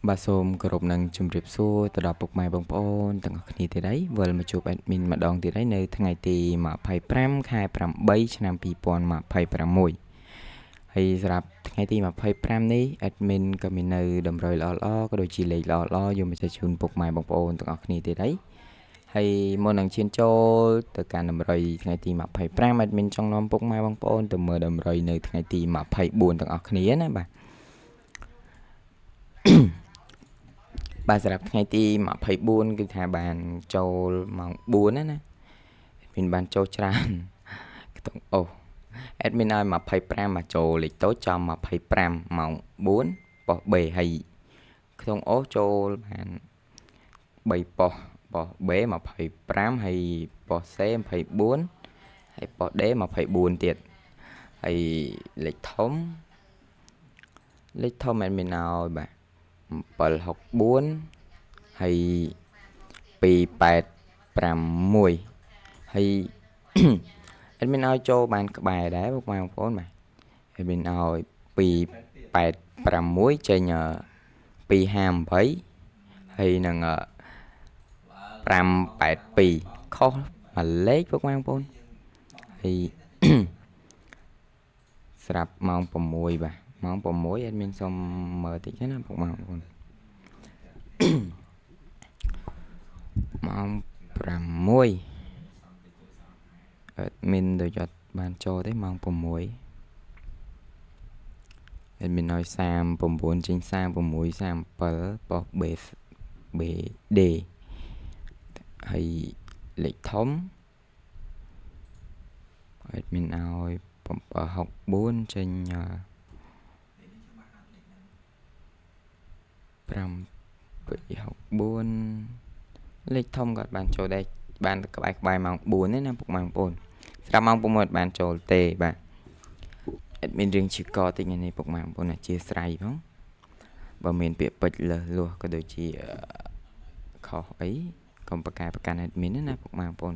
បាទសូមគោរពនឹងជម្រាបសួរទៅដល់ពុកម៉ែបងប្អូនទាំងអស់គ្នាទៀតហើយវិលមកជួប admin ម្ដងទៀតហើយនៅថ្ងៃទី25ខែ8ឆ្នាំ2026ហើយសម្រាប់ថ្ងៃទី25នេះ admin ក៏មាននៅតម្រុយល្អៗក៏ដូចជាលេខល្អៗយកមកជូនពុកម៉ែបងប្អូនទាំងអស់គ្នាទៀតហើយមុននឹងឈានចូលទៅកាន់តម្រុយថ្ងៃទី25 admin ចង់នាំពុកម៉ែបងប្អូនទៅមើលតម្រុយនៅថ្ងៃទី24ទាំងអស់គ្នាណាបាទបាទសម្រាប់ថ្ងៃទី24គឺថាបានចូលម៉ោង4ណាមានបានចូលច្រើនខ្ទង់អូ admin ឲ្យ25មកចូលលេខតូចចំ25ម៉ោង4ប៉ុស B ហើយខ្ទង់អូចូលបាន3ប៉ុសប៉ុស B 25ហើយប៉ុស C 24ហើយប៉ុស D 24ទៀតហើយលេខធំ admin ឲ្យបាទ764ហើយ286ហើយ admin ឲ្យចូលបានក្បែរដែរបងប្អូនបាទ admin ឲ្យ286ចេញ258ហើយនឹង582ខុសមួយលេខបងប្អូនហើយស្រាប់ម៉ោង6បាទម៉ោង6 admin សុំមើលតិចណាបងប្អូនម៉ោង6 admin ដូចអត់បានចូលទេម៉ោង6 admin ឲ្យ39ចេញ36 37ប៉ុស BD ហើយលេខធំ admin ឲ្យ764ចេញ764លេខធំក៏បានចូលដែរបានក្បែរម៉ោង4ទេណាពុកម៉ែបងប្អូនស្រាប់ម៉ោង6អត់បានចូលទេបាទ admin រៀងជាកតិចនេះពុកម៉ែបងប្អូនអធិស្ឋានផងបើមានពាក្យពេចន៍លើសលួសក៏ដូចជាខុសអីកុំប្រកែប្រកាន់ admin ណាពុកម៉ែបងប្អូន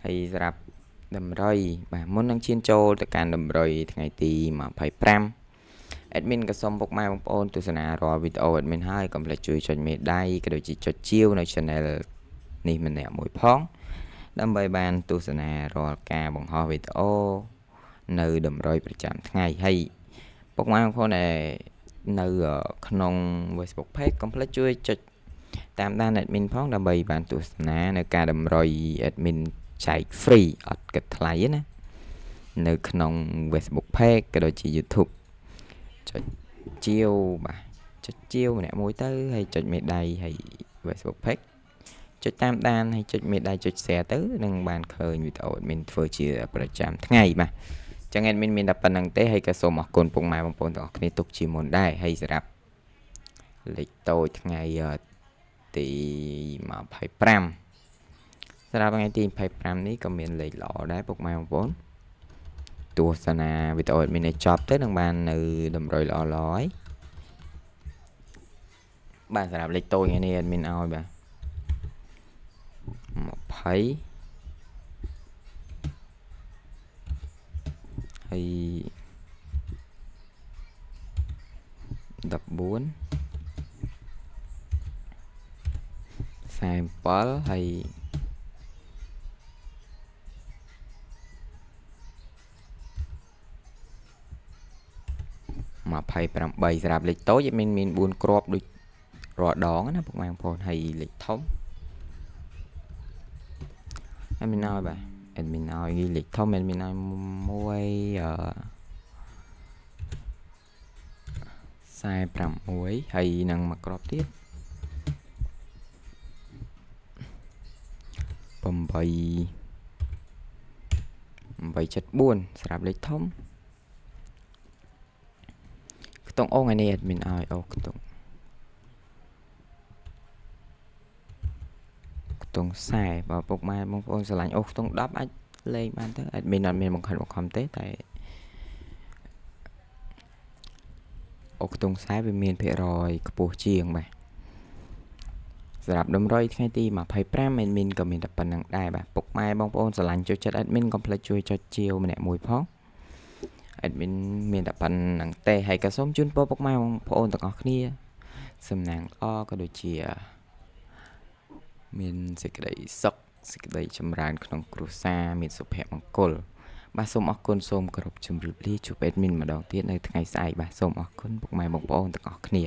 ហើយសម្រាប់តម្រុយបាទមុននឹងឈានចូលទៅកាន់តម្រុយថ្ងៃទី25 admin ក៏សូមពុកម៉ែបងប្អូនទស្សនារាល់វីដេអូ admin ហើយកុំភ្លេចជួយចុចមេដៃក៏ដូចជាចុចជាវនៅ channel នេះម្នាក់មួយផងដើម្បីបានទស្សនារាល់ការបង្ហោះវីដេអូនៅតម្រុយប្រចាំថ្ងៃហើយពុកម៉ែបងប្អូនដែលនៅក្នុង Facebook page កុំភ្លេចជួយចុចតាមដាន admin ផងដើម្បីបានទស្សនានៅការតម្រុយ admin ចែក free អត់គិតថ្លៃណានៅក្នុង Facebook page ក៏ដូចជា YouTube ចុចជាវបាទចុចជាវម្នាក់មួយទៅហើយចុចមេដៃហើយ Facebook page ចុចតាមដានហើយចុចមេដៃចុច share ទៅនឹងបានឃើញវីដេអូ admin ធ្វើជាប្រចាំថ្ងៃបាទចឹង admin មានតែប៉ុណ្្នឹងទេហើយក៏សូមអរគុណពុកម៉ែបងប្អូនទាំងអស់គ្នាទុកជាមុនដែរហើយសម្រាប់លេខតូចថ្ងៃទី25សម្រាប់ថ្ងៃទី25នេះក៏មានលេខល្អដែរពុកម៉ែបងប្អូនទស្សនាវីដេអូ admin ឲ្យចប់ទៅនឹងបាននៅតម្រុយល្អៗហើយបាទសម្រាប់លេខតូចថ្ងៃនេះ admin ឲ្យបាទ20ហើយ14 47ហើយ28សម្រាប់លេខតូចមាន4គ្រាប់ដូចរាល់ដងណាពុកម៉ែបងប្អូនហើយលេខធំ admin ឲ្យបាទ admin ឲ្យលេខធំ admin ឲ្យ46ហើយនឹងមួយគ្រាប់ទៀត874ស្រាប់លេខធំខ្ទង់អូថ្ងៃនេះ admin ឲ្យអូខ្ទង់40បើពុកម៉ែបងប្អូនស្រឡាញ់អូខ្ទង់10អាចលេងបានទៅ admin អត់មានបង្ខិតបង្ខំទេតែអូខ្ទង់40វាមានភាគរយខ្ពស់ជាងបាទសម្រាប់តម្រុយថ្ងៃទី25 admin ក៏មានតែប៉ុណ្្នឹងដែរបាទពុកម៉ែបងប្អូនស្រឡាញ់ជួយចិត្ត admin កុំភ្លេចជួយចុចជាវម្នាក់មួយផង admin មានតែប៉ុណ្្នឹងទេហើយក៏សូមជូនពរពុកម៉ែបងប្អូនទាំងអស់គ្នា សំណាងល្អក៏ដូចជាមានសេចក្តីសុខសេចក្តីចម្រើនក្នុងគ្រួសារមានសុភមង្គលបាទសូមអរគុណសូមគោរពជម្រាបលាជួបអេដមីនម្ដងទៀតនៅថ្ងៃស្អែកបាទសូមអរគុណពុកម៉ែបងប្អូនទាំងអស់គ្នា